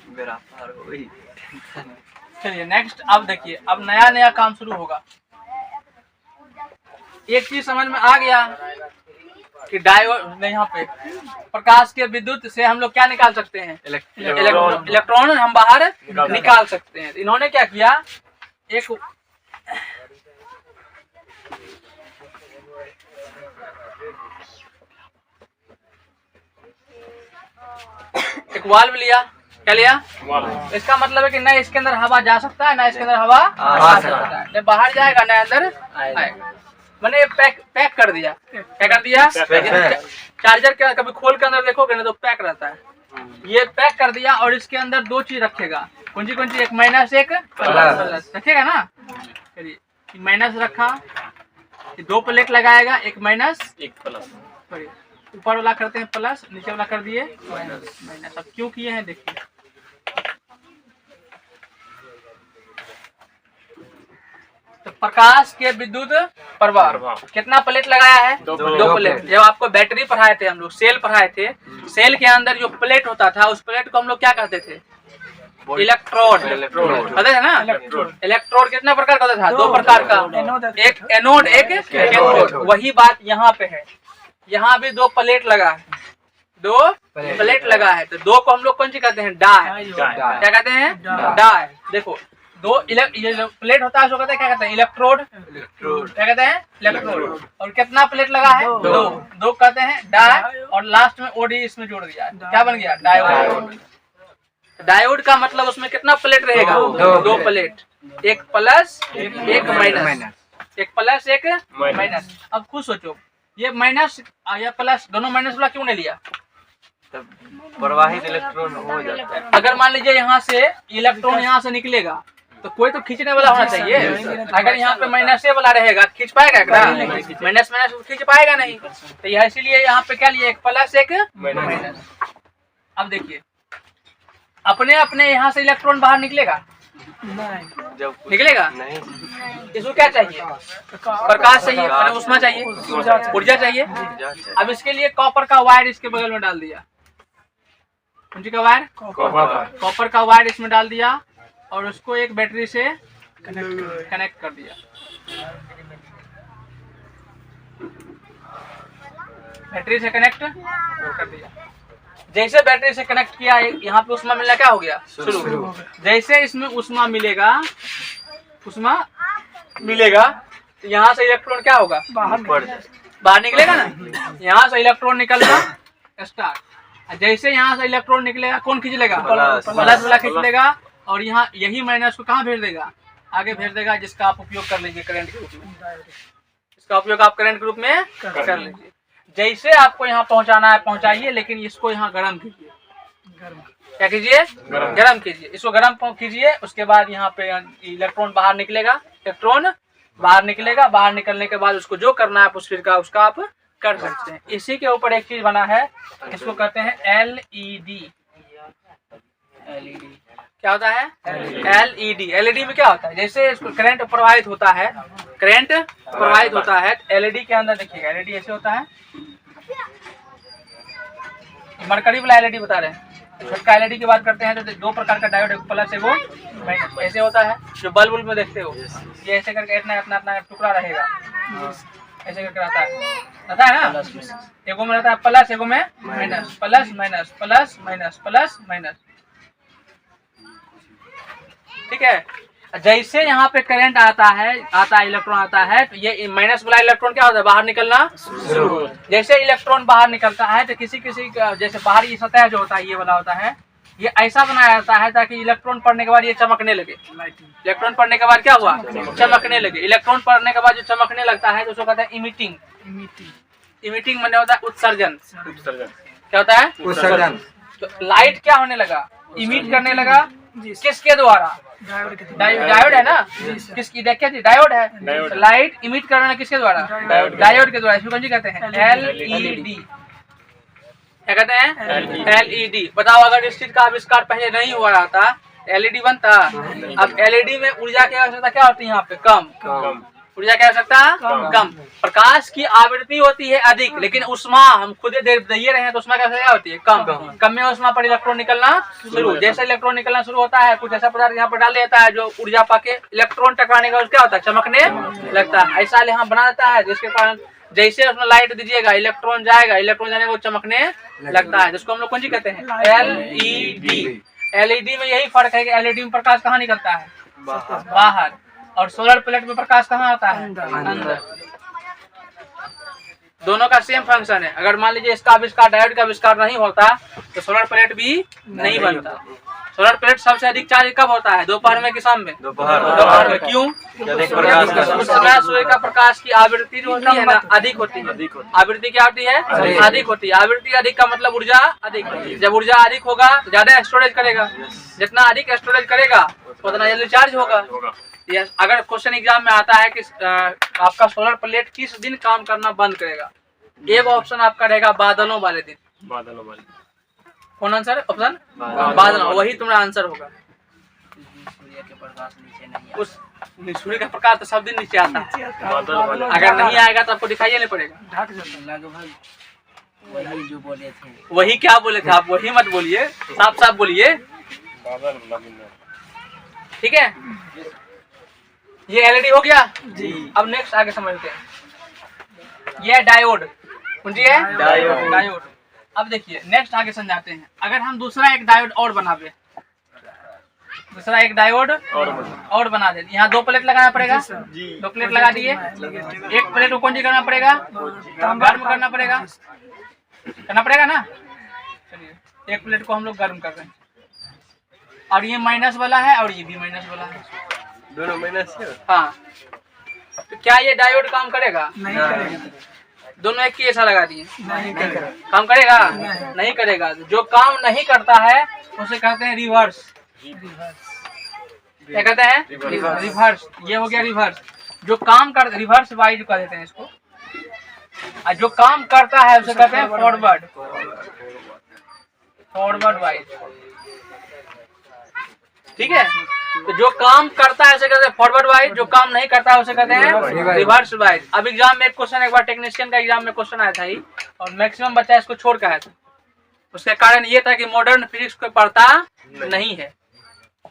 मेरा पार हो गई। चलिए नेक्स्ट, अब देखिए, अब नया नया काम शुरू होगा। एक चीज समझ में आ गया कि डायोड, यहाँ पे प्रकाश के विद्युत से हम लोग क्या निकाल सकते हैं, इलेक्ट्रॉन हम बाहर निकाल सकते हैं। इन्होंने क्या किया, एक वाल्व लिया। क्या लिया? इसका मतलब है कि न इसके अंदर हवा जा सकता है, ना इसके अंदर हवा आ सकता है। न बाहर जाएगा, न अंदर आएगा। मैंने पैक कर दिया। क्या कर दिया? चार्जर का कभी खोल के अंदर देखोगे ना तो पैक रहता है। ये पैक कर दिया और इसके अंदर दो चीज रखेगा। कौन सी? एक माइनस, एक प्लस रखेगा ना। चलिए, माइनस रखा, दो प्लेट लगाएगा, एक माइनस एक प्लस। ऊपर वाला करते हैं प्लस, नीचे वाला कर दिए माइनस। अब क्यों किए हैं देखिए, तो प्रकाश के विद्युत प्रवाह कितना प्लेट लगाया है? दो प्लेट। जब आपको बैटरी पढ़ाए थे हम लोग, सेल पढ़ाए थे, सेल के अंदर जो प्लेट होता था उस प्लेट को हम लोग क्या कहते थे? इलेक्ट्रोड। पता है ना? इलेक्ट्रोड कितना प्रकार का होता था? दो प्रकार का, एक एनोड, एक कैथोड। वही बात यहाँ पे है। यहाँ भी दो प्लेट लगा है, दो प्लेट लगा है, तो दो को हम लोग कौन सी कहते हैं? डाई। क्या कहते हैं? डाई। देखो, दो प्लेट होता है, उसको कहते हैं, क्या कहते हैं? इलेक्ट्रोड। क्या कहते हैं? इलेक्ट्रोड। और कितना प्लेट लगा है? दो कहते हैं डाई। और लास्ट में ओडी इसमें जोड़ दिया, क्या बन गया? डायोड। डायोड का मतलब उसमें कितना प्लेट रहेगा? दो प्लेट, एक प्लस एक माइनस, एक प्लस एक माइनस। अब खुद सोचो, ये माइनस या प्लस दोनों माइनस वाला क्यों नहीं लिया? प्रवाहित इलेक्ट्रॉन हो जाता है। अगर मान लीजिए यहाँ से इलेक्ट्रॉन यहाँ से निकलेगा तो कोई तो खींचने वाला होना चाहिए। अगर यहाँ पे माइनस वाला रहेगा, खींच पाएगा? माइनस माइनस खींच पाएगा नहीं। तो यह इसीलिए यहाँ पे क्या लिया? एक प्लस एक माइनस। अब देखिए, अपने अपने यहाँ से इलेक्ट्रॉन बाहर निकलेगा? निकलेगा नहीं। इसको क्या चाहिए? प्रकाश चाहिए, उष्मा चाहिए, ऊर्जा चाहिए। अब इसके लिए कॉपर का वायर इसके बगल में डाल दिया। कौन सी का वायर? कॉपर का वायर इसमें डाल दिया और उसको एक बैटरी से कनेक्ट कर दिया। बैटरी से कनेक्ट कर दिया। जैसे बैटरी से कनेक्ट किया, यहाँ पे उष्मा मिलना क्या हो गया? शुरू। जैसे इसमें उष्मा मिलेगा, तो यहाँ से इलेक्ट्रॉन क्या होगा? बाहर निकलेगा ना। यहाँ से इलेक्ट्रॉन निकलना स्टार्ट। जैसे यहाँ से इलेक्ट्रॉन निकलेगा, कौन खींच लेगा? प्लस वाला खींच लेगा। और यहाँ यही माइनस को कहाँ भेज देगा? आगे भेज देगा, जिसका आप उपयोग कर लीजिए करंट के रूप में। इसका उपयोग आप करंट के रूप में कर लीजिए। जैसे आपको यहाँ पहुँचाना है पहुँचाइए, लेकिन इसको यहाँ गर्म कीजिए। क्या कीजिए? गर्म कीजिए। इसको गर्म कीजिए। उसके बाद यहाँ पे इलेक्ट्रॉन बाहर निकलेगा। बाहर निकलने के बाद उसको जो करना है उसका आप कर सकते हैं। इसी के ऊपर एक चीज बना है, इसको कहते हैं LED। क्या होता है? LED में क्या होता है? जैसे करंट प्रवाहित होता है, LED के अंदर देखिएगा, LED ऐसे होता है। मरकरी वाला LED बता रहे हैं। छोटका LED की बात करते हैं तो दो प्रकार का डायोड, एक प्लस एक माइनस। ऐसे होता है जो बल्ब में देखते हो, ये ऐसे करके इतना टुकड़ा रहेगा, ऐसे करके रहता है ना। एगो में रहता है प्लस, एगो में minus, plus minus, plus minus, plus minus. ठीक है। जैसे यहाँ पे करंट आता है, इलेक्ट्रॉन आता है, तो ये माइनस वाला इलेक्ट्रॉन क्या होता है? बाहर निकलना शुरू। जैसे इलेक्ट्रॉन बाहर निकलता है तो किसी जैसे बाहरी सतह जो होता है, ये वाला होता है, ये ऐसा बनाया जाता है ताकि इलेक्ट्रॉन पढ़ने के बाद ये चमकने लगे। इलेक्ट्रॉन पढ़ने के बाद क्या हुआ? चमकने लगे। इलेक्ट्रॉन पढ़ने के बाद जो चमकने लगता है तो उसको कहते हैं इमिटिंग। इमिटिंग माने होता है उत्सर्जन। क्या होता है? उत्सर्जन। तो लाइट क्या होने लगा? इमिट करने लगा। किसके द्वारा? डायोड है ना। किसकी? देखिए डायोड है। लाइट इमिट करना किसके द्वारा? डायोड के द्वारा। इसको कौन सी कहते हैं? LED। क्या कहते हैं? LED। बताओ, अगर इस चीज का आविष्कार पहले नहीं हुआ रहा था, LED बनता? अब LED में ऊर्जा की आवश्यकता क्या होती है? यहाँ पे कम। ऊर्जा की आवश्यकता कम। प्रकाश की आवृत्ति होती है अधिक, लेकिन उष्मा हम खुद दे रहे हैं तो उष्मा क्या होती है कम। कम में उष्मा पर इलेक्ट्रॉन निकलना शुरू। जैसे इलेक्ट्रॉन निकलना शुरू होता है, कुछ ऐसा पदार्थ यहाँ पर डाल देता है जो ऊर्जा पाके इलेक्ट्रॉन टकराने का क्या होता है, चमकने लगता है। ऐसा यहाँ बना देता है जिसके कारण जैसे उसमें लाइट दीजिएगा इलेक्ट्रॉन जाएगा, इलेक्ट्रॉन जाने को चमकने लगता है, जिसको हम लोग कौन सी कहते हैं, LED। LED में यही फर्क है कि LED में प्रकाश कहाँ निकलता है, बाहर, और सोलर प्लेट में प्रकाश कहाँ आता है, अंदर। दोनों का सेम फंक्शन है। अगर मान लीजिए इसका आविष्कार, डायोड का आविष्कार नहीं होता तो सोलर प्लेट भी नहीं बनता। सोलर प्लेट सबसे अधिक चार्ज कब होता है, दोपहर में कि शाम में, दोपहर में। क्यों, उस समय सूर्य का प्रकाश की आवृत्ति जो होती है ना अधिक होती है। आवृत्ति क्या होती है, अधिक होती है। आवृत्ति अधिक का मतलब ऊर्जा अधिक होती है। जब ऊर्जा अधिक होगा तो ज्यादा स्टोरेज करेगा, जितना अधिक स्टोरेज करेगा उतना जल्दी चार्ज होगा। अगर क्वेश्चन एग्जाम में आता है कि आपका सोलर प्लेट किस दिन काम करना बंद करेगा, एक ऑप्शन आपका रहेगा बादलों वाले दिन। बादलों वाले कौन आंसर, ऑप्शन बादल, वही तुम्हारा आंसर होगा। सूर्य के प्रकाश नीचे नहीं उस सूर्य का प्रकाश तो सब दिन नीचे आता है, बादल वाले अगर नहीं आएगा तो आपको दिखाई नहीं पड़ेगा। लगभग वही जो बोले थे। वही क्या बोले थे आप, वही मत बोलिए, साफ साफ बोलिए, बादल ठीक है। ये LED हो गया जी। अब नेक्स्ट आगे समझते हैं, ये डायोड, समझिए डायोड। अब देखिए नेक्स्ट आगे समझाते हैं। अगर हम दूसरा एक डायोड और बनावे, दूसरा एक डायोड और बना दे, यहाँ 2 प्लेट लगाना पड़ेगा, 2 प्लेट लगा दिए। एक प्लेट को कौन सी करना पड़ेगा, गर्म करना पड़ेगा, ना। चलिए एक प्लेट को हम लोग गर्म कर रहे हैं, और ये माइनस वाला है और ये भी माइनस वाला है, दोनों माइनस है। हाँ। तो क्या ये डायोड काम करेगा, नहीं करेगा। दोनों एक ही ऐसा लगा दिए, काम करेगा, नहीं करेगा। जो काम नहीं करता है उसे कहते हैं रिवर्स। क्या कहते हैं, रिवर्स। ये हो गया रिवर्स। जो काम कर, रिवर्स वाइज कह देते हैं इसको, और जो काम करता है उसे कहते हैं फॉरवर्ड, फॉरवर्ड वाइज, ठीक है। तो जो काम करता है उसे कहते हैं फॉरवर्ड वाइज, जो काम नहीं करता है उसे कहते हैं रिवर्स वाइज। अब एग्जाम में एक क्वेश्चन, एक बार टेक्नीशियन का एग्जाम में क्वेश्चन आया था ही, और मैक्सिमम बच्चा इसको छोड़ के आया था। उसके कारण ये था कि मॉडर्न फिजिक्स को पढ़ता नहीं है,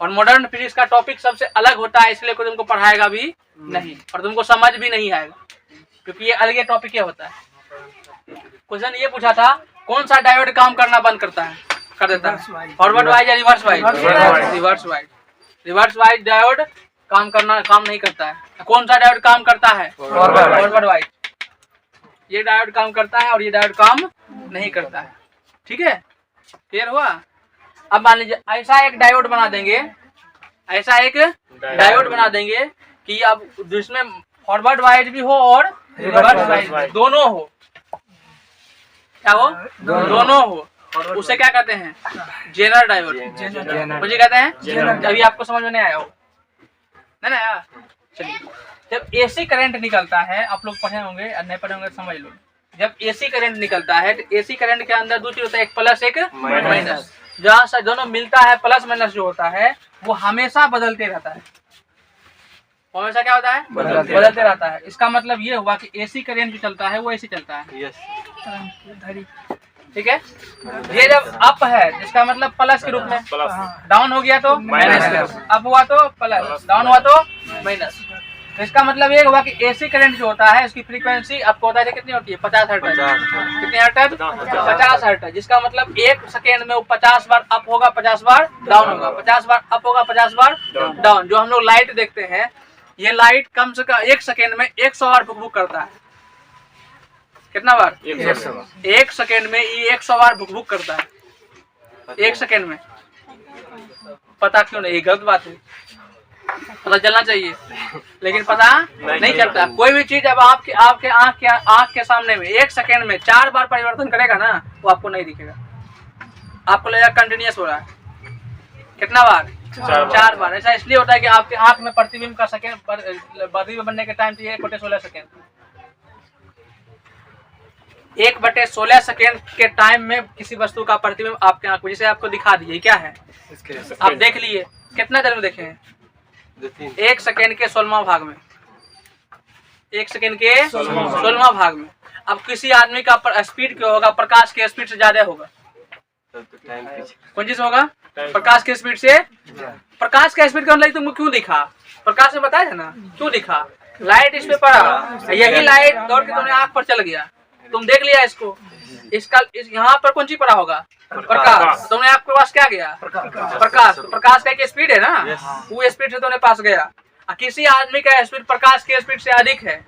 और मॉडर्न फिजिक्स का टॉपिक सबसे अलग होता है, इसलिए कोई तुमको पढ़ाएगा भी नहीं और तुमको समझ भी नहीं आएगा, क्योंकि ये अलग होटॉपिक होता है। क्वेश्चन ये पूछा था, कौन सा डायोड काम करना बंद करता है, कर देता है, फॉरवर्ड वाइज या reverse wise, reverse wise. Reverse wise diode काम नहीं करता है। कौन सा डायोड काम करता है, फॉरवर्ड वाइज। ये डायोड काम करता है और ये डायोड काम नहीं करता है, ठीक है, क्लियर हुआ। अब मान लीजिए ऐसा एक डायोड बना देंगे, ऐसा एक डायोड बना देंगे कि अब जिसमें फॉरवर्ड वाइज भी हो और रिवर्स वाइज दोनों हो, क्या हो, दोनों हो, उसे क्या कहते हैं, जेनर डायोड, मुझे कहते हैं। अभी आपको समझ में नहीं आया हो, नहीं आया, चलिए। जब एसी करंट निकलता है, आप लोग पढ़े होंगे और नहीं पढ़े होंगे समझ लो। जब एसी करंट निकलता है तो एसी करंट के अंदर दो चीज होता है, एक प्लस एक माइनस। जहाँ से दोनों मिलता है, प्लस माइनस जो होता है वो हमेशा बदलते रहता है, हमेशा क्या होता है, बदलते रहता है। इसका मतलब ये हुआ कि एसी करंट जो चलता है वो ऐसे चलता है, ठीक है। ये जब अप है इसका मतलब प्लस के रूप में, डाउन हो गया तो माइनस, अप हुआ तो प्लस, डाउन हुआ तो माइनस। तो इसका मतलब ये हुआ कि एसी करंट जो होता है उसकी फ्रीक्वेंसी आपको पता है कितनी होती है, 50 हर्ट्ज। कितनी हर्ट्ज, 50 हर्ट्ज। जिसका मतलब 1 सेकेंड में वो 50 बार अप होगा, 50 बार डाउन होगा, 50 बार अप होगा, 50 बार डाउन। जो हम लोग लाइट देखते हैं, ये लाइट कम से कम 1 सेकेंड में 100 बार भुक-भुक करता है। कितना बार, 1 सेकेंड में ये 100 बार भुक-भुक करता है, 1 सेकेंड में। पता क्यों नहीं, गलत बात है, पता चलना चाहिए, लेकिन पता नहीं चलता। कोई भी चीज अब आपके आंख के सामने में 1 सेकेंड में 4 बार परिवर्तन करेगा ना, वो आपको नहीं दिखेगा, आपको लगेगा कंटिन्यूअस हो रहा है। कितना बार, 4 बार। ऐसा इसलिए होता है कि आपके आंख में प्रतिबिंब का सेकेंड, प्रतिबिंब बनने के टाइम चाहिए 1/16 सेकेंड। 1/16 सेकेंड के टाइम में किसी वस्तु का प्रतिबिंब आपके आंख में, जिसे आपको दिखा दिए, क्या है, आप देख लिए। कितना देर में देखे हैं, 1 सेकेंड के 16वां भाग में, 1 सेकंड के 16वां भाग में। अब किसी आदमी का स्पीड क्या होगा, प्रकाश के स्पीड से ज्यादा होगा। तब तो टाइम पीछे। कौन चीज होगा? प्रकाश के स्पीड से। प्रकाश का स्पीड का मतलब तुमको क्यों दिखा? प्रकाश में बताया था ना क्यों दिखा? लाइट इस पे पड़ा, यही लाइट दौड़ के तुमने आंख पर चल गया, तुम देख लिया इसको। यहाँ पर कौन चीज पड़ा होगा? प्रकाश। तुमने आपके पास क्या गया? प्रकाश। प्रकाश का एक स्पीड है ना, वो स्पीड से तुमने पास गया। किसी आदमी का स्पीड प्रकाश के स्पीड से अधिक है।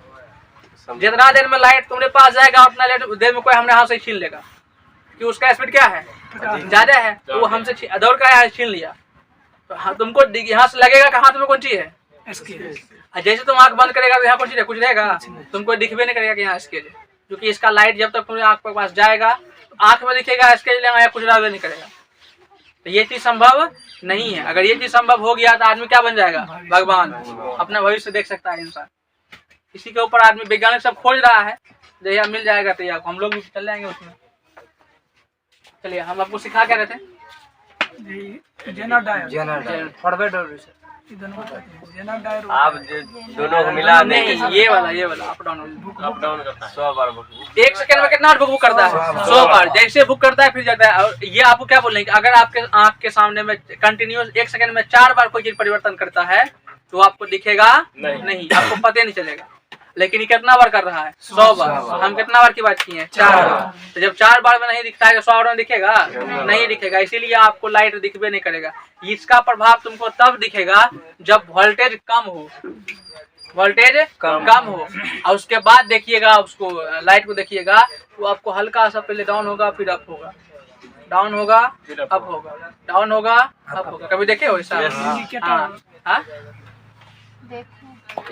जितना देर में लाइट तुमने पास जाएगा उतना देर में कोई हमने हाथ से छीन लेगा, कि उसका स्पीड क्या है? ज्यादा है, तो वो हमसे दौड़ कर छीन लिया। तो तुमको यहाँ से लगेगा कि हाथ में कौन चीज है? जैसे तुम आंख बंद करेगा तो यहाँ कौन चीज है? कुछ रहेगा? तुमको दिखबे नहीं करेगा कि यहाँ स्केल है, क्योंकि इसका लाइट जब तक तुम्हें आंख के पास जाएगा तो आंख में दिखेगा स्केल, यहाँ कुछ रहबे नहीं करेगा। तो ये चीज संभव नहीं है। अगर ये चीज संभव हो गया तो आदमी क्या बन जाएगा? भगवान। अपना भविष्य देख सकता है इंसान। इसी के ऊपर आदमी वैज्ञानिक सब खोज रहा है, जब मिल जाएगा तो या हम लोग भी चल जाएंगे उसमें। चलिए, हम आपको सिखा क्या रहते हैं? आप दोनों को मिला नहीं, ये वाला अप डाउन करता है 100 बार बुक। 1 सेकंड में कितना बुक करता है? 100 बार। जैसे बुक करता है फिर जाता है। और ये आपको क्या बोलेंगे, अगर आपके आंख के सामने में कंटिन्यूस 1 सेकंड में 4 बार कोई चीज परिवर्तन करता है तो आपको दिखेगा नहीं, आपको पता नहीं चलेगा। लेकिन ये कितना बार कर रहा है? 100 बार। हम कितना बार की बात की है? 4 बार। तो जब 4 बार में नहीं दिखता है तो 100 बार में दिखेगा? नहीं दिखेगा। इसीलिए आपको लाइट दिखबे नहीं करेगा। इसका प्रभाव तुमको तब दिखेगा जब वोल्टेज कम हो, वोल्टेज कम हो। और उसके बाद देखिएगा, उसको लाइट को देखिएगा, तो आपको हल्का सा पहले डाउन होगा फिर अप होगा, डाउन होगा अप होगा, डाउन होगा अप होगा। कभी देखे हो ऐसा? हाँ,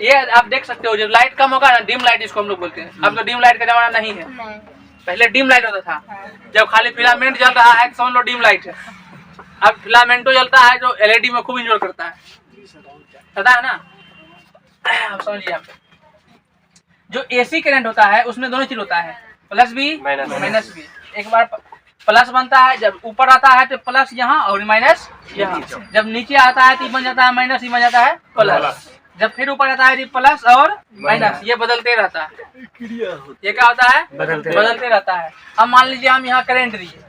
ये आप देख सकते हो। जब लाइट कम होगा ना, डिम लाइट इसको हम लोग बोलते हैं। अब तो डिम लाइट का जमाना नहीं है। पहले डिम लाइट होता था, जब खाली फिलामेंट जल रहा है समझ लो डिम लाइट है। अब फिलामेंटो जलता है जो एलईडी में खूब इंजॉय करता है, पता है ना? अब समझिए आप, जो एसी करंट होता है उसमें दोनों चीज होता है, प्लस भी माइनस भी। एक बार प्लस बनता है, जब ऊपर आता है तो प्लस यहाँ और माइनस यहाँ। जब नीचे आता है तो बन जाता है माइनस, ही बन जाता है प्लस। जब फिर ऊपर आता है प्लस और माइनस, ये बदलते रहता है। ये क्या होता है? बदलते रहता है। अब मान लीजिए हम यहाँ करंट दिए,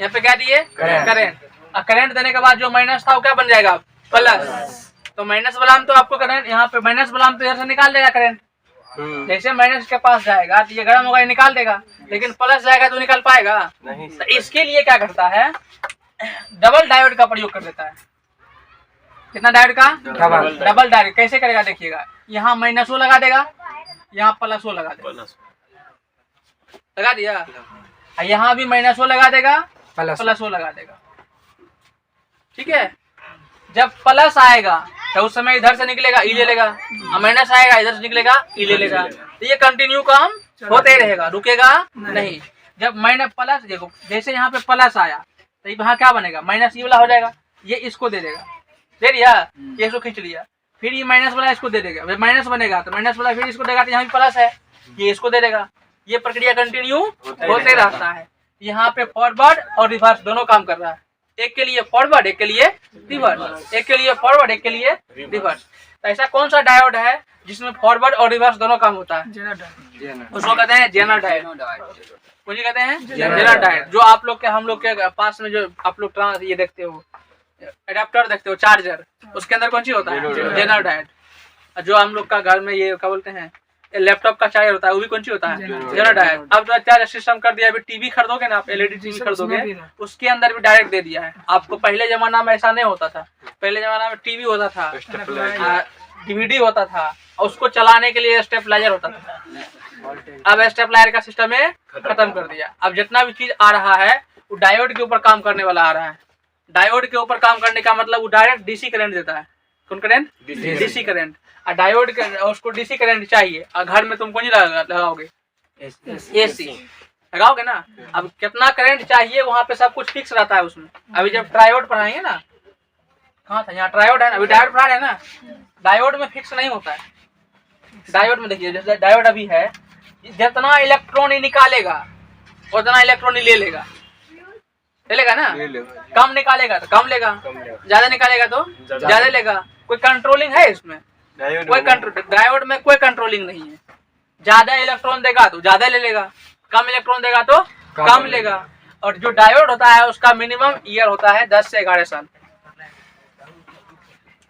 यहाँ पे क्या दिए? करंट। और करंट देने के बाद जो माइनस था वो क्या बन जाएगा? प्लस। तो माइनस वाला हम तो आपको करंट यहाँ पे माइनस वाला हम तो इधर से निकाल देगा करंट। जैसे माइनस के पास जाएगा तो ये गर्म होगा, ये निकाल देगा। लेकिन प्लस जाएगा तो निकाल पाएगा नहीं। तो इसके लिए क्या करता है? डबल डायोड का प्रयोग कर देता है। कितना डायोड का? Double diode. कैसे करेगा देखिएगा, यहाँ माइनसो लगा देगा, यहाँ प्लसो लगा देगा, लगा दिया। यहाँ भी माइनसो लगा देगा, प्लसो लगा देगा। ठीक है। जब प्लस आएगा तो उस समय इधर से निकलेगा, ई ले लेगा। माइनस आएगा इधर से निकलेगा, ई ले लेगा। तो ये कंटिन्यू काम होते रहेगा, रुकेगा नहीं। जब माइनस प्लस, देखो जैसे यहाँ पे प्लस आया तो यहाँ क्या बनेगा? माइनस ये वाला हो जाएगा, ये इसको दे देगा, दे दिया, ये इसको खींच लिया। फिर ये माइनस वाला इसको दे देगा, जब माइनस बनेगा तो माइनस वाला फिर इसको देगा, तो यहाँ भी प्लस है, ये इसको दे देगा। ये प्रक्रिया कंटिन्यू होते रहता है। यहाँ पे फॉरवर्ड और रिवर्स दोनों काम कर रहा है। एक के लिए फॉरवर्ड, एक के लिए रिवर्स, एक के लिए फॉरवर्ड, एक के लिए रिवर्स। तो ऐसा कौन सा डायोड है जिसमें फॉरवर्ड और रिवर्स दोनों काम होता है? उसको कहते हैं जेनर डायोड। मुझे कहते हैं जेनर डायोड। जो आप लोग के, हम लोग के पास में जो आप लोग ये देखते हो, एडाप्टर देखते हो, चार्जर, उसके अंदर कौन सी होता है? Zener diode. जो हम लोग का घर में ये क्या बोलते हैं, लैपटॉप का चार्जर होता है, वो भी कौन सी होता है? Zener diode. अब तो चार्जर सिस्टम कर दिया, अभी टीवी खरीदोगे ना आप, एलईडी टीवी खरीदोगे, उसके अंदर भी डायरेक्ट दे दिया है आपको। पहले जमाना में ऐसा नहीं होता था। पहले जमाना में टीवी होता था, डीवीडी होता था, और उसको चलाने के लिए स्टेपलाइजर होता था। अब स्टेपलाइजर का सिस्टम में खत्म कर दिया। अब जितना भी चीज आ रहा है वो डायोड के ऊपर काम करने वाला आ रहा है। डायोड के ऊपर काम करने का मतलब वो डायरेक्ट डीसी करंट देता है। कौन करंट? DC current. और डायोड के उसको डीसी करंट चाहिए, और घर में तुम कौन लगाओगे? एसी लगाओगे ना। अब कितना करंट चाहिए वहाँ पे सब कुछ फिक्स रहता है उसमें। अभी जब ट्रायोड पढ़ाएंगे ना, कहाँ था? यहाँ ट्रायोड है ना, अभी डायोड पढ़ा रहे हैं ना। डायोड में फिक्स नहीं होता है। डायोड में देखिए, जैसे डायोड अभी है, जितना इलेक्ट्रॉन ही निकालेगा उतना इलेक्ट्रॉन ही ले लेगा ना। कम निकालेगा तो कम लेगा, ज्यादा निकालेगा तो ज्यादा लेगा। कोई कंट्रोलिंग है इसमें? कोई कंट्रोल, डायोड में कोई कंट्रोलिंग नहीं है। ज्यादा इलेक्ट्रॉन देगा तो ज्यादा ले लेगा, कम इलेक्ट्रॉन देगा तो कम लेगा। और जो डायोड होता है उसका मिनिमम ईयर होता है 10 से 11 साल।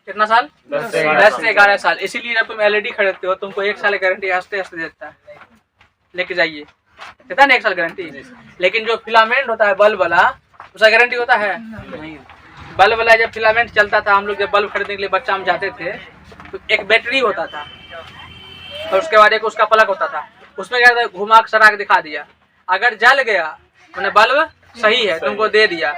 कितना साल? 10 से 11 साल। इसीलिए जब तुम एलईडी खरीदते हो तुमको 1 साल गारंटी हंसते हंसते देता है, लेके जाइए, देता है ना 1 साल गारंटी। लेकिन जो फिलामेंट होता है बल्ब वाला, उसका गारंटी होता है नहीं। बल्ब वाला जब फिलामेंट चलता था, हम लोग जब बल्ब खरीदने के लिए बच्चा हम जाते थे, तो एक बैटरी होता था और उसके बाद एक उसका प्लग होता था। उसमें क्या था, घुमा के सराख दिखा दिया, अगर जल गया मैंने बल्ब सही है, तुमको दे दिया,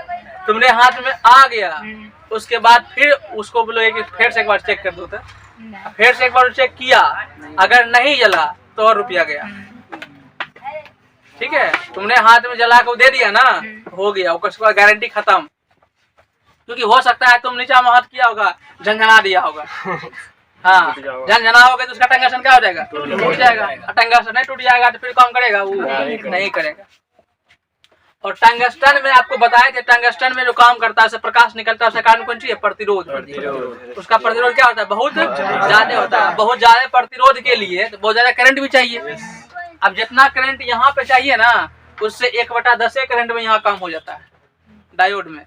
तुमने हाथ में आ गया, उसके बाद फिर उसको बोलोगे कि फिर से एक बार चेक कर दो, तो फिर से एक बार चेक किया, अगर नहीं जला तो और रुपया गया। ठीक है, तुमने हाथ में जला के दे दिया ना, हो गया, उसके बाद गारंटी खत्म। क्योंकि हो सकता है तुम नीचा में हाथ किया होगा, झंझना दिया होगा, हाँ झंझना होगा तो उसका टंगस्टन क्या हो जाएगा, टूट जाएगा। टंगस्टन नहीं टूट जाएगा तो फिर काम करेगा वो नहीं करेगा। और टंगस्टन में आपको बताए थे, टंगस्टन में जो काम करता है, प्रकाश निकलता है, उसका कारण कौन सी है? प्रतिरोध। उसका प्रतिरोध क्या होता है? बहुत ज्यादा होता है। बहुत ज्यादा प्रतिरोध के लिए तो बहुत ज्यादा करंट भी चाहिए। अब जितना करंट यहाँ पे चाहिए ना, उससे 1/10 करंट में यहाँ काम हो जाता है डायोड में।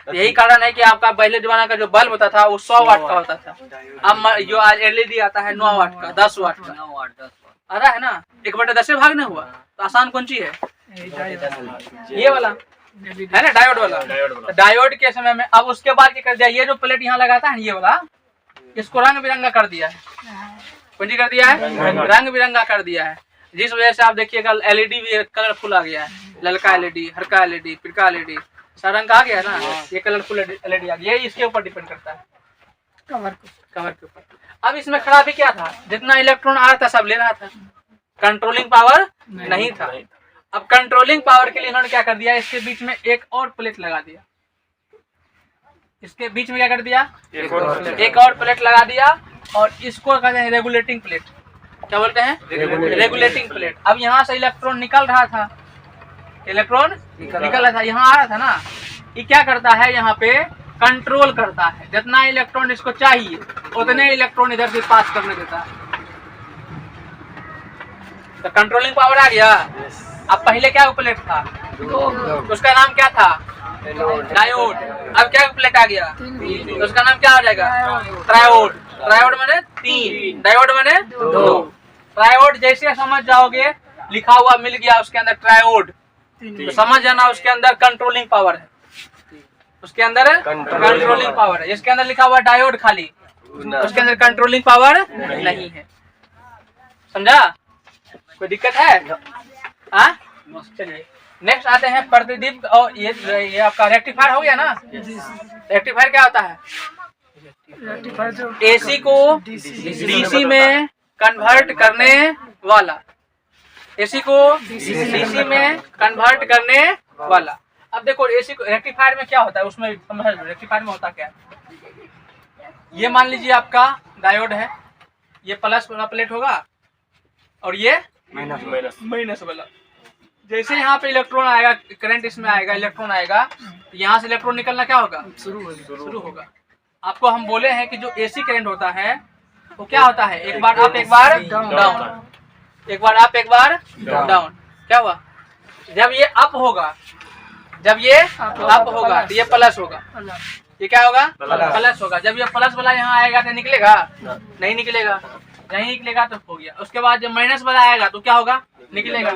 यही कारण है कि आपका पहले जमाना का जो बल्ब होता था वो 100 वाट का होता था। अब जो आज एलईडी आता है 9 वाट का, 10 वाट का आ रहा है ना। 1/10 भाग नहीं हुआ तो आसान कौन सी है? ये वाला है ना, डायोड वाला। डायोड के समय में अब उसके बाद क्या कर दिया, ये जो प्लेट यहाँ लगाता है ये वाला, इसको रंग बिरंगा कर दिया है। कौन सी कर दिया है? रंग बिरंगा कर दिया है। जिस वजह से आप देखिएगा एलईडी भी कलरफुल आ गया है। ललका एलईडी, हरका एलईडी, पिरका एलईडी, सारा रंग आ गया ना, ये कलरफुल एलईडी आ गया। ये इसके ऊपर डिपेंड करता है, कवर के ऊपर। अब इसमें खराबी क्या था? जितना इलेक्ट्रॉन आ रहा था सब ले रहा था, कंट्रोलिंग पावर नहीं था। अब कंट्रोलिंग पावर के लिए इन्होंने क्या कर दिया, इसके बीच में एक और प्लेट लगा दिया। इसके बीच में क्या कर दिया, एक और प्लेट लगा दिया, और इसको कहते हैं रेगुलेटिंग प्लेट। क्या बोलते हैं? Regulating plate. अब यहाँ से इलेक्ट्रॉन निकल रहा था, इलेक्ट्रॉन निकल रहा था, यहाँ आ रहा था ना, ये क्या करता है, यहाँ पे कंट्रोल करता है। जितना इलेक्ट्रॉन इसको चाहिए उतने इलेक्ट्रॉन इधर से पास करने देता है। तो कंट्रोलिंग पावर आ गया। अब पहले क्या प्लेट था, उसका नाम क्या था? डायोड। अब क्या प्लेट आ गया, तो उसका नाम क्या हो जाएगा? ट्रायोड। ट्रायोड माने 3, डायोड माने 2। ट्रायोड जैसे समझ जाओगे, लिखा हुआ मिल गया उसके अंदर ट्रायोड, तो समझ जाना उसके अंदर कंट्रोलिंग पावर है। उसके अंदर कंट्रोलिंग पावर है। इसके अंदर लिखा हुआ डायोड खाली, उसके अंदर कंट्रोलिंग पावर नहीं है। समझा? कोई दिक्कत है? चलिए नेक्स्ट आते हैं प्रतिदीप्त। और ये आपका रेक्टिफायर हो गया ना। रेक्टिफायर क्या होता है? एसी को डीसी में कन्वर्ट करने वाला। एसी को डीसी में कन्वर्ट करने वाला। अब देखो एसी को रेक्टिफायर में क्या होता है, उसमें समझ लो रेक्टिफायर में होता क्या है। ये मान लीजिए आपका डायोड है, ये प्लस वाला प्लेट होगा और ये माइनस वाला। जैसे यहाँ पे इलेक्ट्रॉन आएगा, करंट इसमें आएगा, इलेक्ट्रॉन आएगा, यहाँ से इलेक्ट्रॉन निकलना क्या होगा, शुरू होगा। आपको हम बोले हैं कि जो एसी करंट होता है वो क्या होता है, एक बार अप एक बार डाउन, एक बार अप एक बार डाउन। क्या हुआ, जब ये अप होगा, जब ये अप होगा तो ये प्लस होगा, ये क्या होगा, प्लस होगा। जब ये प्लस वाला यहाँ आएगा तो निकलेगा, नहीं निकलेगा, नहीं निकलेगा तो हो गया। उसके बाद जब माइनस वाला आएगा तो क्या होगा, निकलेगा।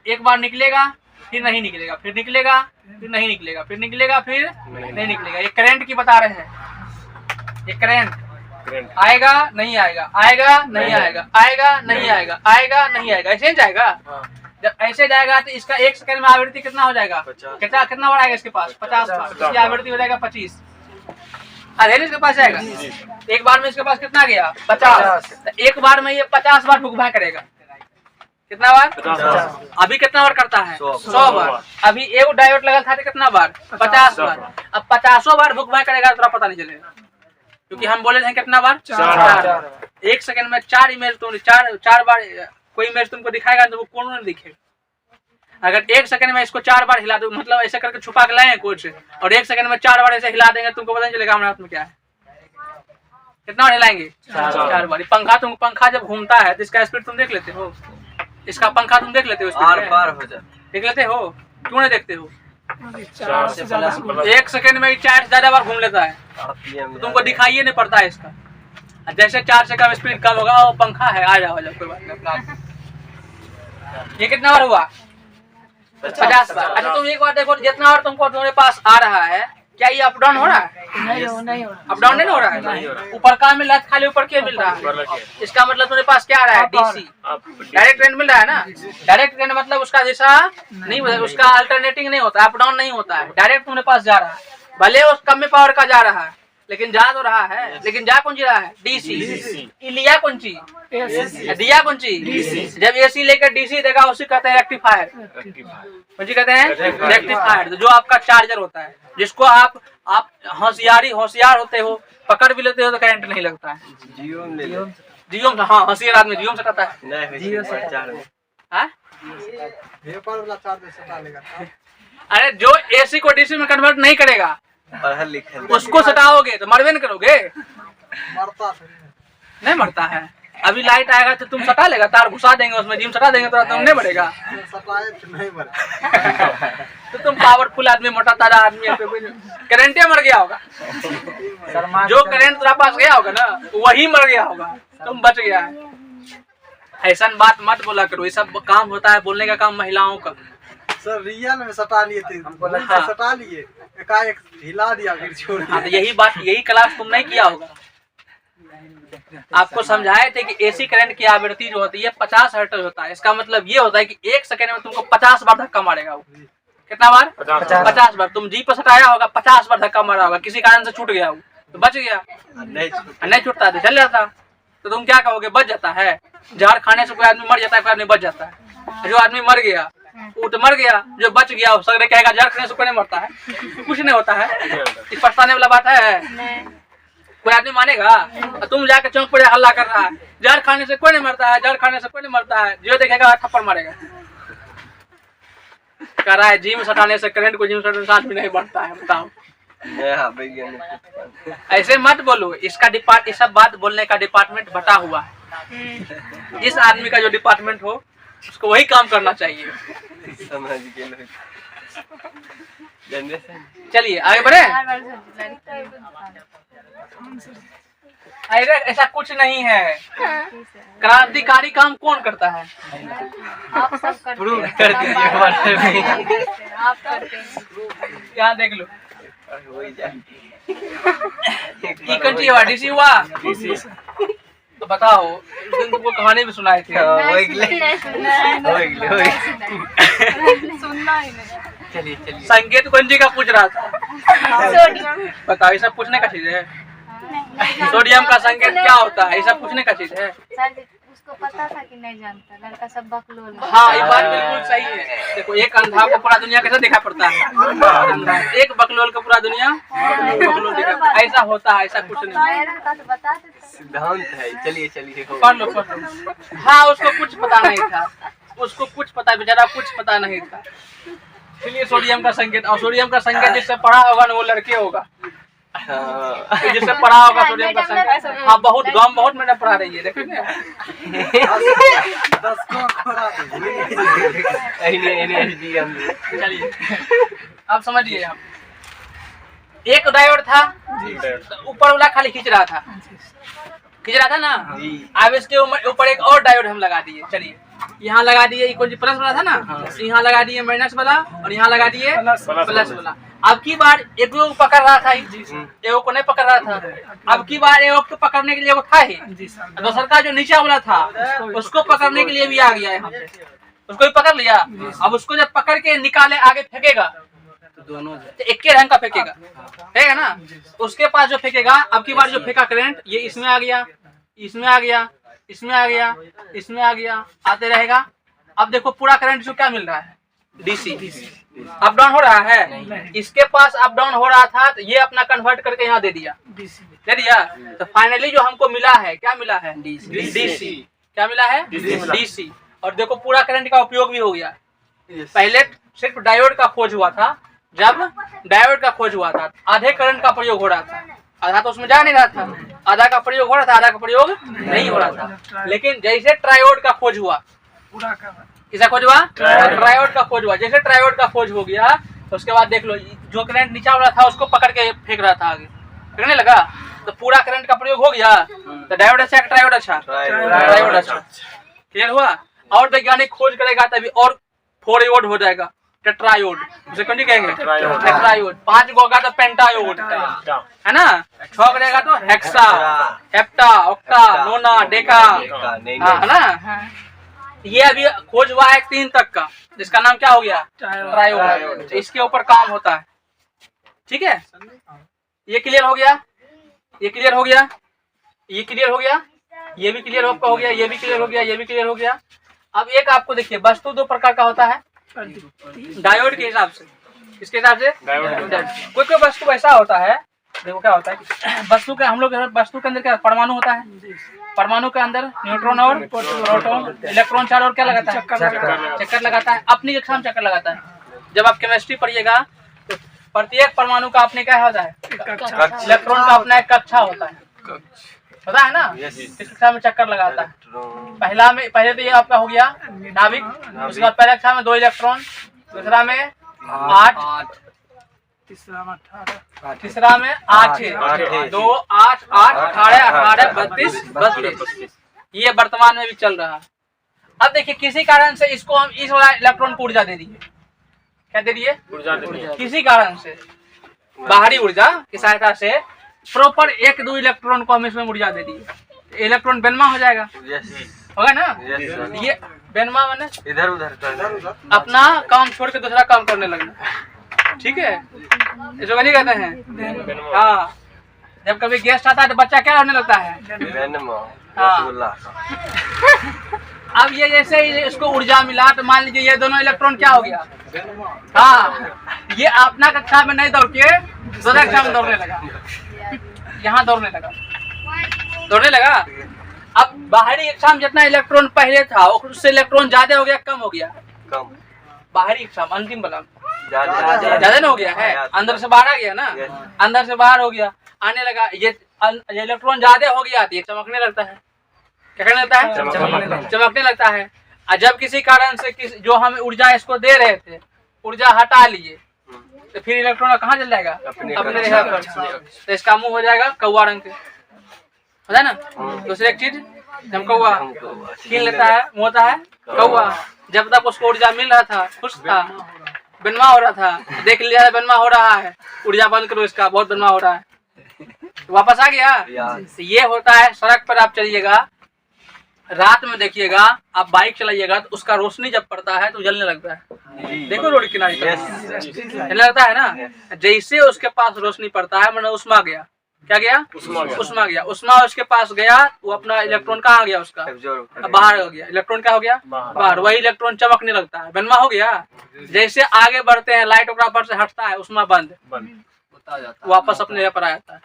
एक बार निकलेगा, फिर नहीं निकलेगा, फिर निकलेगा, फिर नहीं निकलेगा, फिर निकलेगा, फिर नहीं निकलेगा। ये करंट की बता रहे हैं, ये करंट आएगा नहीं आएगा, आएगा नहीं आएगा, आएगा नहीं आएगा, आएगा नहीं आएगा, ऐसे ही जाएगा। जब ऐसे जाएगा तो इसका 1 सेकंड में आवृत्ति कितना हो जाएगा, कितना बार आएगा इसके पास, 50 बार। इसकी आवृत्ति हो जाएगा 25। अरे इसके पास जाएगा, एक बार में इसके पास कितना गया, 50। तो एक बार में ये 50 बार भुगभा करेगा। कितना बार, 50। अभी कितना बार करता है, 100 बार। अभी एक डायोड लगा था तो कितना बार, 50 बार। अब 50 बार भुगभा करेगा तो पता नहीं चलेगा, क्योंकि हम बोले थे कितना बार, 4। 1 सेकंड में 4 इमेज तुम 4 बार कोई इमेज तुमको दिखाएगा तो वो कौन नहीं दिखेगा। अगर 1 सेकंड में इसको 4 बार हिला दो, मतलब ऐसे करके छुपा के लाए कुछ, और 1 सेकंड में 4 बार ऐसे हिला देंगे, तुमको पता नहीं चलेगा हमारे हाथ में क्या है। कितना बार हिलाएंगे? 4 बार। पंखा जब घूमता है तो इसका स्पीड तुम देख लेते हो? इसका पंखा तुम देख लेते हो? आर पार हो जाता, देख लेते हो? क्यों नहीं देखते हो? 4 से ज्यादा 1 सेकंड में 4 से ज्यादा बार घूम लेता है, तो तुमको दिखाइए नहीं पड़ता है इसका। जैसे 4 से कम स्पीड कम होगा, वो पंखा है, आ जाओ कोई बात नहीं। ये कितना बार हुआ? 50 बार। अच्छा तुम एक बार देखो, जितना बार तुमको तुम्हारे पास आ रहा है, क्या ये अप डाउन हो रहा है? नहीं हो रहा। अप डाउन नहीं हो रहा है? ऊपर का मिल रहा है, खाली ऊपर क्या मिल रहा है? इसका मतलब तुम्हारे पास क्या आ रहा है? डीसी, डायरेक्ट करंट मिल रहा है ना। डायरेक्ट करंट मतलब उसका दिशा नहीं, उसका अल्टरनेटिंग नहीं होता, अप डाउन नहीं होता है, डायरेक्ट तुम्हारे पास जा रहा है। भले उस कम पावर का जा रहा है, लेकिन जा तो रहा है। लेकिन जा कौन सी रहा है? डीसी। लिया कौन सी? दिया कौन सी? जब एसी लेकर डीसी देगा, उसी कहते हैं रेक्टिफायर। कौन सी कहते हैं? रेक्टिफायर। जो आपका चार्जर होता है, जिसको आप होशियार होते हो, पकड़ भी लेते हो तो करंट नहीं लगता है। जियो में ले लो। जियो में, हाँ होशियार आदमी जियो में सटाता है। नहीं जियो से चार में। हाँ? अरे जो एसी को डीसी में कन्वर्ट नहीं करेगा, पढ़ल लिखल उसको सटाओगे तो मरवे न करोगे। नहीं मरता है। अभी लाइट आएगा तो तुम सटा लेगा, तार घुसा देंगे उसमें, जिम सटा देंगे तो तुम नहीं मरेगा। तो तुम पावरफुल आदमी, मोटा ताजा आदमी, करंटे मर गया होगा। जो करंट तुम्हारे पास गया होगा ना, वही मर गया होगा, तुम बच गया है। ऐसा बात मत बोला करो, ये सब काम होता है, बोलने का काम महिलाओं का। सर रियल में सटा लिए थे, हाँ। सटा लिए, एकाएक हिला दिया, फिर छोड़ दिया। हाँ, तो यही बात, यही क्लास तुम नहीं किया होगा। आपको समझाए थे कि एसी करंट की आवृत्ति जो होती है 50 हर्ट्ज होता है। इसका मतलब ये होता है कि 1 सेकंड में तुमको 50 बार धक्का मारेगा वो। कितना बार? 50 बार। तुम जी पर सटाया होगा, 50 बार धक्का मारा होगा, किसी कारण से छूट गया वो तो बच गया, नहीं छूटता तो चल जाता। तो तुम क्या कहोगे? बच जाता है। जहर खाने से कोई आदमी मर जाता है, कोई आदमी बच जाता है। जो आदमी मर गया वो तो मर गया, जो बच गया वो सगरे कहेगा जहर खाने से कोई नहीं मरता है, कुछ नहीं होता है। ये पछताने वाला बात है? कोई आदमी मानेगा? तुम जाके चौक पर हल्ला कर रहा है, जहर खाने से कोई नहीं मरता है, जहर खाने से कोई नहीं मरता है। जो देखेगा थप्पड़ मारेगा। कह रहा है जिम सटाने से, करंट को जिम सटाने से आदमी नहीं बढ़ता है। बताओ, ऐसे मत बोलो। ये सब बात बोलने का डिपार्टमेंट बटा हुआ है। जिस आदमी का जो डिपार्टमेंट हो, उसको वही काम करना चाहिए। समझ गए। चलिए आगे बढ़े। अरे ऐसा कुछ नहीं है। क्रांतिकारी काम कौन करता है? आप सब करते प्रूव हैं। कर दीजिए। आप करते हैं। यहाँ देख लो, वही जाए। ये कंट्री हुआ, डीसी हुआ। तो बताओ, उस दिन तुमको कहानी भी सुनाए थे। सुनना ही नहीं। चलिए संकेत कौन जी का पूछ रहा था? बताओ, ये सब पूछने का चीज है? सोडियम का संकेत क्या होता है? ये सब पूछने का चीज है? सर उसको पता था कि नहीं जानता, लड़का सब बकलोल है। हाँ, ये बात बिल्कुल सही है। देखो, एक अंधा को पूरा दुनिया कैसे दिखा पड़ता है, एक बकलोल को पूरा दुनिया बकलोल दिखा। ऐसा होता है, ऐसा कुछ नहीं। रहता तो बता देते। सिद्धांत है। चलिए पढ़ लो। हाँ, उसको कुछ पता नहीं था, उसको कुछ पता, बेचारा कुछ पता नहीं था। चलिए सोडियम का संकेत, और सोडियम का संकेत जिससे पढ़ा होगा ना वो लड़के होगा। जिससे पढ़ा होगा सोडियम का संकेत। हाँ, बहुत गम, बहुत मैंने पढ़ा रही है, देखेंगे। चलिए अब समझिए। हम एक डायोड था, ऊपर वाला खाली खींच रहा था ना। अब इसके ऊपर एक और डायोड हम लगा दिए। चलिए यहाँ लगा दिए, कौन सी प्लस वाला था ना, यहाँ लगा दिए माइनस वाला, और यहाँ लगा दिए प्लस वाला। अब की बार एक को पकड़ रहा था, एगो को नहीं पकड़ रहा था। अब की बार एगो को पकड़ने के लिए वो था ही, दूसरा का जो नीचे वाला था उसको पकड़ने के लिए भी आ गया यहाँ पे, उसको भी पकड़ लिया। अब उसको जब पकड़ के निकाले आगे फेंकेगा तो दोनों एक के रंग का फेंकेगा, है ना। उसके पास जो फेंकेगा, अब की बार जो फेंका करंट, ये इसमें आ गया, इसमें आ गया, इसमें आ गया, इसमें आ गया, आते रहेगा। अब देखो पूरा करंट जो क्या मिल रहा है? डीसी। अप डाउन हो रहा है। इसके पास अप डाउन हो रहा था, तो ये अपना कन्वर्ट करके यहाँ दे दिया। तो फाइनली जो हमको मिला है, क्या मिला है? डीसी। क्या मिला है? डीसी। और देखो पूरा करंट का उपयोग भी हो गया। पहले सिर्फ डायोड का खोज हुआ था। जब डायोड का खोज हुआ था, आधे करंट का प्रयोग हो रहा था, आधा तो उसमें जा नहीं रहा था। आधा का प्रयोग हो रहा था, आधा का प्रयोग नहीं हो रहा था। लेकिन जैसे ट्रायोड का खोज हुआ, पूरा का किसका खोज हुआ? ट्रायोड का खोज हुआ। जैसे ट्रायोड का खोज हो गया तो उसके बाद देख लो, जो करंट नीचा वाला था उसको पकड़ के फेंक रहा था, आगे फेंकने लगा तो पूरा करंट का प्रयोग हो गया। तो डायोड अच्छा, ट्रायोड अच्छा? ट्रायोड अच्छा। क्लियर हुआ? और वैज्ञानिक खोज करेगा तभी और 4 आयोड हो जाएगा, टेट्रायोड। उसे कौन कहेंगे? टेट्रायोड। 5 को होगा तो पेंटायोड, है ना? 6 करेगा तो हेक्सा, हेप्टा, ऑक्टा, नोना, डेका, है ना? ये अभी खोज हुआ है 3 तक का, जिसका नाम क्या हो गया? ट्रायोड। इसके ऊपर काम होता है। ठीक है, ये क्लियर हो गया, ये क्लियर हो गया, ये क्लियर हो गया, ये भी क्लियर हो गया, ये भी क्लियर हो गया, ये भी क्लियर हो गया। अब एक आपको देखिए, वस्तु 2 प्रकार का होता है डायोड के हिसाब से। किसके हिसाब से? कोई कोई वस्तु ऐसा होता है, देखो क्या होता है, वस्तु के हम लोग वस्तु के अंदर क्या परमाणु होता है, परमाणु के अंदर न्यूट्रॉन और प्रोटॉन, इलेक्ट्रॉन चार्ज और क्या लगाता है? चक्कर लगाता है। अपनी कक्षा में चक्कर लगाता है। जब आप केमिस्ट्री पढ़िएगा तो प्रत्येक परमाणु का अपने क्या होता है? इलेक्ट्रॉन का अपना एक कक्षा होता है, पता है ना? इस कक्षा में चक्कर लगाता है। पहले तो ये आपका हो गया नाभिक, उसके बाद पहले कक्षा में 2 इलेक्ट्रॉन, दूसरा में 8, तीसरा में 8, 2, 8, 8, 18, 32। ये वर्तमान में भी चल रहा है। अब देखिए, किसी कारण से इसको हम इस वाला इलेक्ट्रॉन को ऊर्जा दे दिए। क्या दे दिए? किसी कारण से बाहरी ऊर्जा की सहायता से प्रॉपर 1-2 इलेक्ट्रॉन को हम इसमें ऊर्जा दे दिए, इलेक्ट्रॉन बेनमा हो जाएगा, होगा ना? ये बेनमा माने इधर उधर अपना काम छोड़ के दूसरा काम करने लगना। ठीक है, इसको नहीं कहते हैं। हाँ, जब कभी गेस्ट आता है तो बच्चा क्या होने लगता है? हाँ। अब ये जैसे ही इसको ऊर्जा मिला तो मान लीजिए ये दोनों इलेक्ट्रॉन क्या हो गया? हाँ, ये अपना कक्षा में नहीं दौड़ के दूसरा कक्षा में दौड़ने लगा, यहाँ दौड़ने लगा। अब बाहरी कक्षा में जितना इलेक्ट्रॉन पहले था उससे इलेक्ट्रॉन ज्यादा हो गया, कम हो गया? कम। बाहरी कक्षा में अंतिम बला ज्यादा ना हो गया है, अंदर से बाहर आ गया ना, अंदर से बाहर हो गया, आने लगा। ये इलेक्ट्रॉन ज्यादा हो गया तो ये चमकने लगता है। क्या करने लगता है? चमकने लगता है। जब किसी कारण से जो हम ऊर्जा इसको दे रहे थे, ऊर्जा हटा लिए तो फिर इलेक्ट्रॉन कहाँ चल जाएगा? अपने रेखा पर। तो इसका मुंह हो जाएगा कौवा रंग के, होता है ना? दूसरी एक चीज, जब कौवा छीन लेता है, मुंह होता है कौवा। जब तक उसको ऊर्जा मिल रहा था, खुश था, बेनमा हो रहा था, देख लिया बेनमा हो रहा है, ऊर्जा बंद करो इसका, बहुत बेनमा हो रहा है, वापस आ गया। तो ये होता है, सड़क पर आप चलिएगा, रात में देखिएगा, आप बाइक चलाइएगा तो उसका रोशनी जब पड़ता है तो जलने लगता है। देखो रोड किनारे जलने लगता है ना। जैसे उसके पास रोशनी पड़ता है, मतलब उष्मा गया, क्या गया? उष्मा गया। उष्मा उसके पास गया, वो अपना इलेक्ट्रॉन कहाँ गया? उसका बाहर हो गया। इलेक्ट्रॉन क्या हो गया? बाहर। वही इलेक्ट्रॉन चमकने लगता है, बेनमा हो गया। जैसे आगे बढ़ते हैं, लाइट ओकरा पर से हटता है, उष्मा बंद, वापस अपने जगह पर आ जाता है।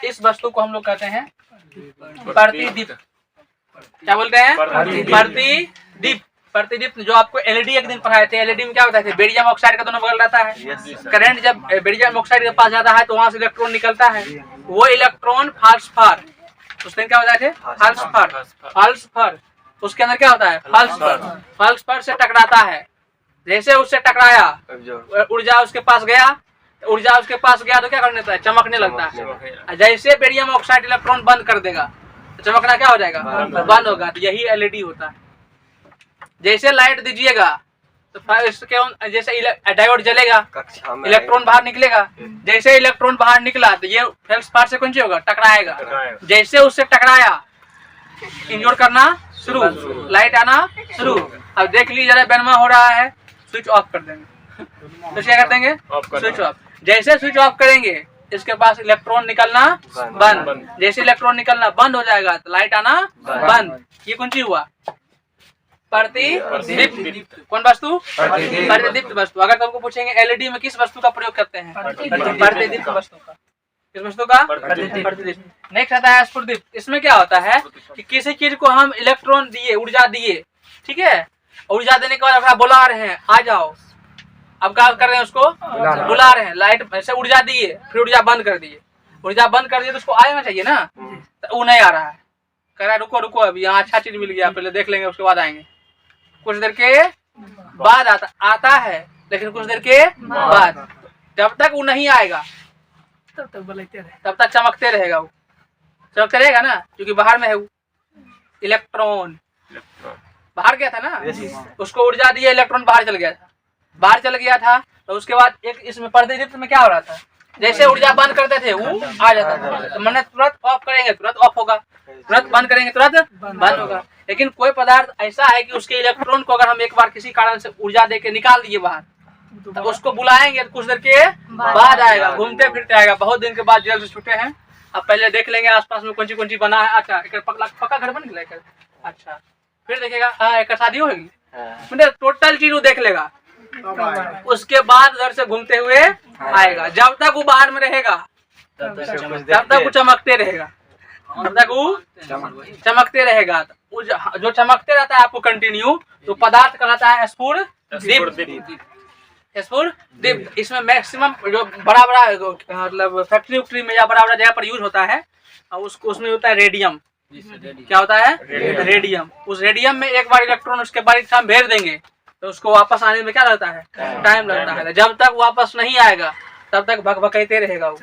इस वस्तु को हम लोग कहते हैं प्रतिदीप्त। क्या बोलते हैं? प्रतिदीप्त। प्रतिदीप्त जो आपको एलईडी एक दिन पढ़ाए थे। एलईडी में क्या होता है? बेरियम ऑक्साइड का दोनों बगल रहता है। करंट जब बेरियम ऑक्साइड के पास जाता है तो वहां से इलेक्ट्रॉन निकलता है। वो इलेक्ट्रॉन फाल्सफार, उस दिन क्या होता है? फाल्सफार। उसके अंदर क्या होता है? फाल्सफार। फाल्सफार से टकराता है। जैसे उससे टकराया, ऊर्जा उसके पास गया, तो क्या करने लगता है? चमकने लगता है। जैसे बेरियम ऑक्साइड इलेक्ट्रॉन बंद कर देगा, चमकना क्या हो जाएगा? बंद होगा। तो यही एलईडी होता है। जैसे लाइट दीजिएगा तो इसके जैसे डायोड जलेगा, इलेक्ट्रॉन बाहर निकलेगा। जैसे इलेक्ट्रॉन बाहर निकला तो ये फेल्सपार से कौन होगा? टकराएगा। जैसे उससे टकराया, इंजोर करना शुरू, लाइट आना शुरू। अब देख लीजिए जरा बेनमा हो रहा है, स्विच ऑफ कर देंगे। तो क्या कर देंगे? Switch off. जैसे स्विच ऑफ करेंगे, इसके पास इलेक्ट्रॉन निकलना बंद। जैसे इलेक्ट्रॉन निकलना बंद हो जाएगा तो लाइट आना बंद। ये कौन सी हुआ? प्रतिदीप्त। कौन वस्तु? प्रतिदीप्त वस्तु। अगर तुमको पूछेंगे एलईडी में किस वस्तु का प्रयोग करते हैं? प्रतिदीप्त वस्तु का। किस वस्तु का? प्रतिदीप्त। नेक्स्ट आता है स्फुरदीप्त। इसमें क्या होता है कि किसी चीज को हम इलेक्ट्रॉन दिए, ऊर्जा दिए, ठीक है, ऊर्जा देने के बाद बुला रहे हैं, आ जाओ। अब क्या कर रहे हैं? उसको बुला रहे हैं। लाइट से ऊर्जा दिए, फिर ऊर्जा बंद कर दिए। ऊर्जा बंद कर दिया तो उसको आ जाना चाहिए ना, तो वो नहीं आ रहा है। कह रहा है रुको रुको अभी यहाँ अच्छा चीज मिल गया, पहले देख लेंगे उसके बाद आएंगे। कुछ देर के बाद आता है, लेकिन कुछ देर के बाद जब तक वो नहीं आएगा तब तक बोलते रहे। तब तक चमकते रहेगा। वो चमकते रहेगा ना, क्योंकि बाहर में है वो इलेक्ट्रॉन, बाहर गया था ना, उसको ऊर्जा दिया, इलेक्ट्रॉन बाहर चल गया था। तो उसके बाद एक इसमें पर्दे दीप्त में क्या हो रहा था, जैसे ऊर्जा बंद करते थे वो आ जाता था, तो मैंने तुरंत ऑफ करेंगे तुरंत ऑफ होगा, तुरंत बंद करेंगे तुरंत बंद होगा। लेकिन कोई पदार्थ ऐसा है कि उसके इलेक्ट्रॉन को अगर हम एक बार किसी कारण से ऊर्जा दे के निकाल दिए बाहर, तो उसको बुलाएंगे तो कुछ देर के बाद आएगा, घूमते फिरते आएगा। बहुत दिन के बाद जेल से छूटे हैं, अब पहले देख लेंगे आसपास में कौन सी बना है। अच्छा एक पक्का घर बन गया, अच्छा फिर देखेगा हाँ एक शादी होगी, मतलब टोटल चीज वो देख लेगा। उसके बाद उधर से घूमते हुए आएगा। जब तक वो बाहर में रहेगा तब तक वो चमकते रहेगा, जब तक वो चमकते रहेगा। जो चमकते रहता है आपको कंटिन्यू, तो पदार्थ कहलाता है स्फुरदीप्त। इसमें मैक्सिमम जो बड़ा मतलब फैक्ट्री उक्ट्री में या बड़ा जगह पर यूज होता है, उसको उसमें होता है रेडियम। क्या होता है? रेडियम। उस रेडियम में एक बार इलेक्ट्रॉन उसके बारीक हम भेज देंगे तो उसको वापस आने में क्या लगता है? टाइम लगता है। जब तक वापस नहीं आएगा तब तक भकभकाते रहेगा, वो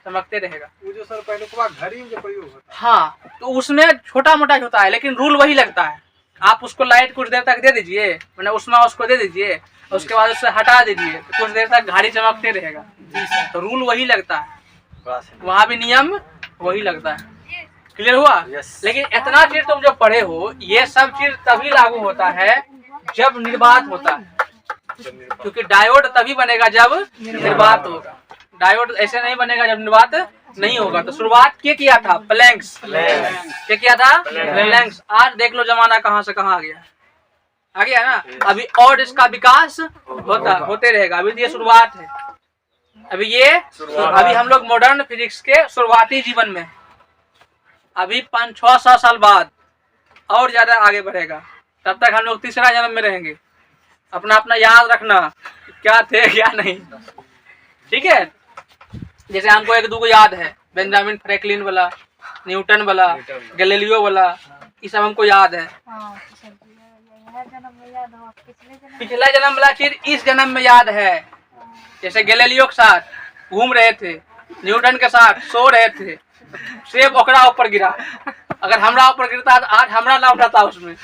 चमकते रहेगा। वो जो सर पहले को घड़ी में जो प्रयोग होता है, हाँ, तो उसमें छोटा मोटा होता है, लेकिन रूल वही लगता है। आप उसको लाइट कुछ देर तक दे दीजिए, मैंने उसमें उसको दे दीजिए, उसके बाद उससे हटा दीजिए, तो कुछ देर तक घड़ी चमकते रहेगा। तो रूल वही लगता है, वहाँ भी नियम वही लगता है। क्लियर हुआ? लेकिन इतना चीज तुम जो पढ़े हो, ये सब चीज तभी लागू होता है जब निर्वात होता है, क्योंकि डायोड तभी बनेगा जब निर्वात होगा। डायोड ऐसे नहीं बनेगा जब निर्वात नहीं होगा। तो शुरुआत किया था? प्लैंक्स। क्या किया था? प्लैंक्स। आज देख लो जमाना कहाँ से कहाँ आ गया ना। अभी और इसका विकास होते रहेगा। अभी ये शुरुआत है, अभी हम लोग मॉडर्न फिजिक्स के शुरुआती जीवन में, अभी 500-600 साल बाद और ज्यादा आगे बढ़ेगा। तब तक हम लोग तीसरा जन्म में रहेंगे। अपना याद रखना क्या थे क्या नहीं, ठीक है? जैसे हमको एक दो को याद है, बेंजामिन फ्रैंकलिन वाला, न्यूटन वाला, गैलीलियो वाला, ये सब हमको याद है। पिछले जन्म वाला चीज इस जन्म में याद है। जैसे गैलीलियो के साथ घूम रहे थे, न्यूटन के साथ सो रहे थे, सेब ओकरा ऊपर गिरा। अगर हमरा ऊपर गिरता तो आज हमरा ना उठाता उसमें,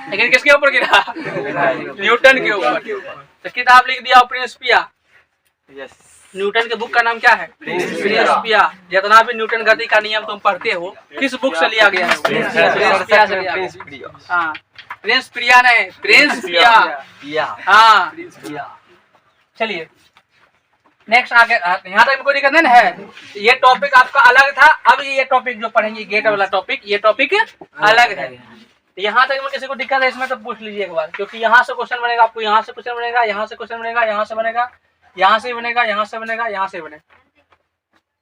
लेकिन किसके ऊपर गिरा? न्यूटन के ऊपर। तो किताब लिख दिया प्रिंसिपिया। न्यूटन के बुक का नाम क्या है? प्रिंसिपिया। जितना भी न्यूटन गति का नियम तुम पढ़ते हो, किस बुक से लिया गया है? प्रिंसिपिया से लिया गया। हाँ, प्रिंसिपिया नहीं, प्रिंसिपिया। हाँ, चलिए नेक्स्ट आगे। यहाँ तक कोई दिक्कत नहीं है? ये टॉपिक आपका अलग था। अब ये टॉपिक जो पढ़ेंगे गेट वाला टॉपिक, ये टॉपिक अलग है। यहाँ तक में किसी को दिक्कत है इसमें तो पूछ लीजिए एक बार, क्योंकि यहाँ से क्वेश्चन बनेगा आपको, यहाँ से क्वेश्चन बनेगा, यहाँ से क्वेश्चन बनेगा, यहाँ से बनेगा, यहाँ से बनेगा, यहाँ से बनेगा, यहाँ से बनेगा,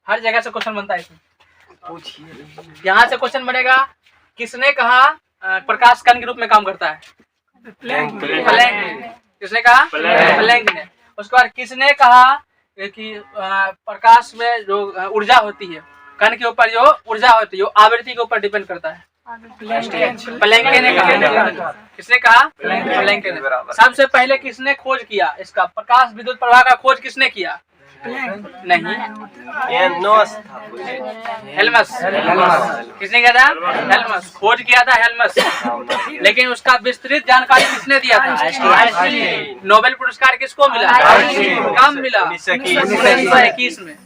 हर जगह से क्वेश्चन बनता है इसमें। यहाँ से क्वेश्चन बनेगा, किसने कहा प्रकाश कण के रूप में काम करता है? प्लैंक ने। किसने कहा? प्लैंक ने। उसके बाद किसने कहा कि प्रकाश में जो ऊर्जा होती है, कण के ऊपर जो ऊर्जा होती है वो आवृत्ति के ऊपर डिपेंड करता है? प्लैंक ने कहा। किसने कहा? प्लैंक ने। सबसे पहले किसने खोज किया इसका? प्रकाश विद्युत प्रवाह का खोज किसने किया? नहीं, हेल्मस। किसने किया था? हेल्मस। खोज किया था हेल्मस, लेकिन उसका विस्तृत जानकारी किसने दिया था? नोबेल पुरस्कार किसको मिला? कब मिला? 1921 में।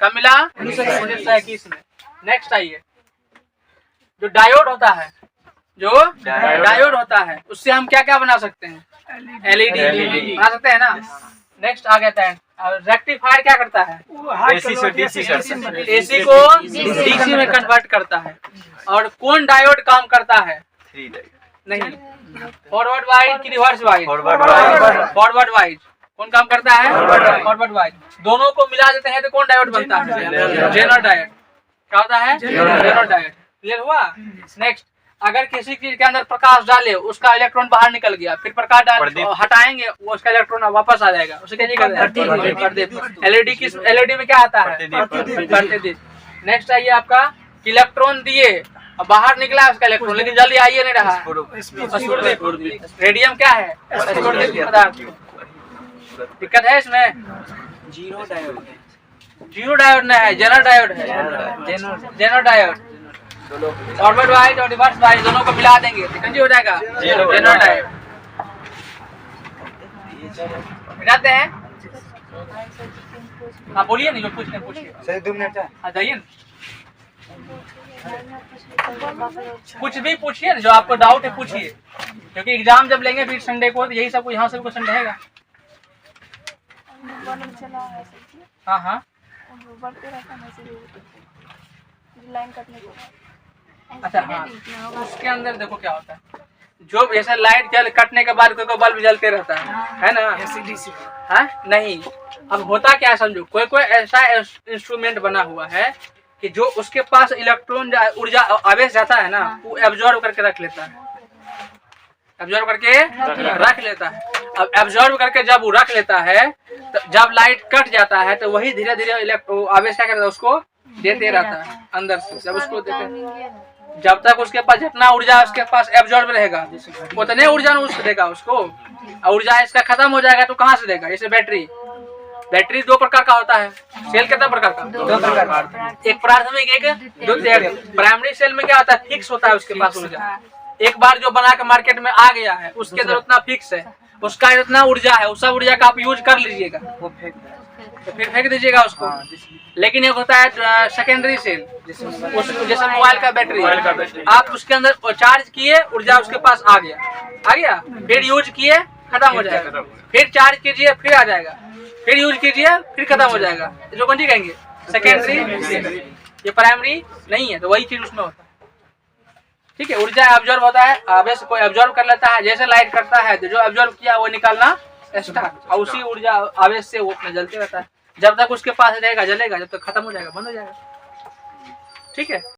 कब मिला? 1921 में। नेक्स्ट आइए, जो डायोड होता है, डायोड होता है, उससे हम क्या क्या बना सकते हैं? एलईडी बना सकते हैं ना। नेक्स्ट आ गया था रेक्टिफायर। क्या करता है? एसी को डीसी में कन्वर्ट करता है। और कौन डायोड काम करता है? नहीं, फॉरवर्ड वाइज की रिवर्स वाइज? Forward wise. कौन काम करता है? Forward wise. दोनों को मिला देते हैं तो कौन डायोड बनता है? Zener diode. क्या होता है? Zener diode. क्लियर हुआ? नेक्स्ट, अगर किसी चीज के अंदर प्रकाश डाले उसका इलेक्ट्रॉन बाहर निकल गया, फिर प्रकाश डाल हटाएंगे वो उसका इलेक्ट्रॉन वापस आ जाएगा, उसे क्या कहते हैं? एलईडी में क्या आता है? प्रतिदीप। नेक्स्ट आइए आपका इलेक्ट्रॉन दिए और बाहर निकला उसका इलेक्ट्रॉन, लेकिन जल्दी आइए नहीं रहा। रेडियम क्या है? पदार्थ। दिक्कत है इसमें? जीरो डायोड है। जीरो डायोड नहीं है, जेनर डायोड है। जेनर डायोड फॉरवर्ड वाइज और रिवर्स वाइज दोनों को मिला देंगे तो कंजी हो जाएगा जेनर डायोड। मिलाते हैं। हाँ बोलिए नहीं, जो पूछने पूछिए। सर 2 मिनट है। हाँ जाइए ना, कुछ भी पूछिए जो आपको डाउट है पूछिए, क्योंकि एग्जाम जब लेंगे फिर संडे को यही सब यहाँ सब क्वेश्चन रहेगा। हाँ हाँ अच्छा हाँ, उसके अंदर देखो क्या होता है, जो जैसे लाइट जल कटने के बाद कोई बल्ब जलते रहता है ना? हाँ नहीं, अब होता क्या है समझो, कोई कोई ऐसा इंस्ट्रूमेंट बना हुआ है कि जो उसके पास इलेक्ट्रॉन ऊर्जा आवेश जाता है ना, वो एब्जॉर्ब करके रख लेता है, एब्जॉर्ब करके रख लेता है। अब एब्जॉर्ब करके जब वो रख लेता है तो जब लाइट कट जाता है तो वही धीरे धीरे आवेश क्या करता है उसको देते रहता है अंदर से। जब उसको देते, जब तक उसके पास जितना ऊर्जा उसके पास एब्जॉर्ब रहेगा उतने ऊर्जा उसको देगा उसको। ऊर्जा इसका खत्म हो जाएगा तो कहाँ से देगा? जैसे बैटरी 2 प्रकार का होता है। सेल कितना प्रकार का? 2 प्रकार। एक प्राथमिक एक द्वितीयक। प्राइमरी सेल में क्या होता है? फिक्स होता है उसके पास ऊर्जा, एक बार जो बना के मार्केट में आ गया है उसके अंदर उतना फिक्स है, उसका जितना ऊर्जा है उस सब ऊर्जा का आप यूज कर लीजिएगा, वो फेंक तो फिर फेंक दीजिएगा उसको। लेकिन एक होता है सेकेंडरी सेल, जैसे मोबाइल का बैटरी, आप उसके अंदर चार्ज किए ऊर्जा उसके पास आ गया, फिर यूज किए खत्म हो जाएगा, फिर चार्ज कीजिए फिर आ जाएगा, फिर यूज कीजिए फिर खत्म हो जाएगा, जो कौन सी कहेंगे? Secondary cell. ये प्राइमरी नहीं है, तो वही चीज उसमें होता है। ठीक है, ऊर्जा एब्जॉर्ब होता है, आवेश को एब्जॉर्ब कर लेता है, जैसे लाइट करता है तो जो एब्जॉर्ब किया वो निकालना स्टार्ट, और उसी ऊर्जा आवेश से वो अपना जलते रहता है। जब तक उसके पास रहेगा जलेगा, जब तक खत्म हो जाएगा बंद हो जाएगा। ठीक है।